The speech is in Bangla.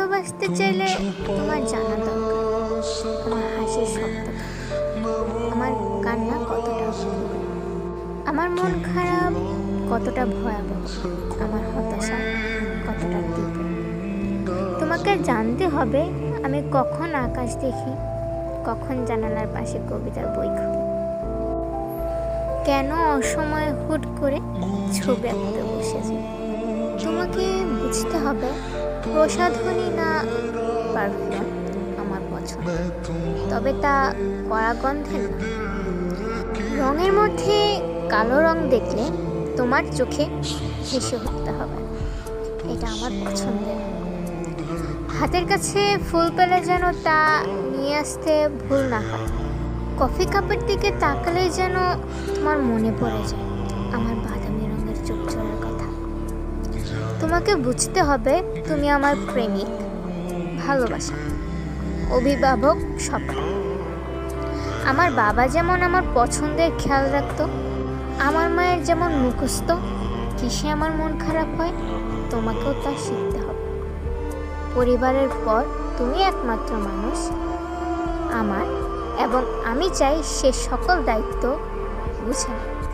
ভালোবাসতে চাইলে তোমার জানা দরকার আমার হাসির শব্দটা, আমার কান্না কতটা গভীর, আমার মন খারাপ কতটা ভয়াবহ, আমার হতাশা কতটা তীব্র। তোমাকে জানতে হবে আমি কখন আকাশ দেখি, কখন জানালার পাশে কবিতার বই খুলি, কেন অসময়ে হুট করে ছবি আঁকতে বসেছি। তোমাকে বুঝতে হবে প্রসাধনী না পারফিউম আমার পছন্দ, তবে তা কড়া গন্ধের না। রঙের মধ্যে কালো রং দেখলে তোমার চোখে হেসে উঠতে হবে, এটা আমার পছন্দের। হাতের কাছে ফুল পেলে যেন তা নিয়ে আসতে ভুল না হয়। কফি কাপের দিকে তাকালে যেন তোমার মনে পড়ে যায় আমার বাদামি রঙের চোখ জোড়ার কথা। তোমাকে বুঝতে হবে তুমি আমার প্রেমিক, ভালোবাসা, অভিভাবক, সবটা। আমার বাবা যেমন আমার পছন্দের খেয়াল রাখতো, আমার মায়ের যেমন মুখস্থ কিসে আমার মন খারাপ হয়, তোমাকেও তা শিখতে হবে। পরিবারের পর তুমি একমাত্র মানুষ আমার, এবং আমি চাই সে সকল দায়িত্ব বুঝে নাও।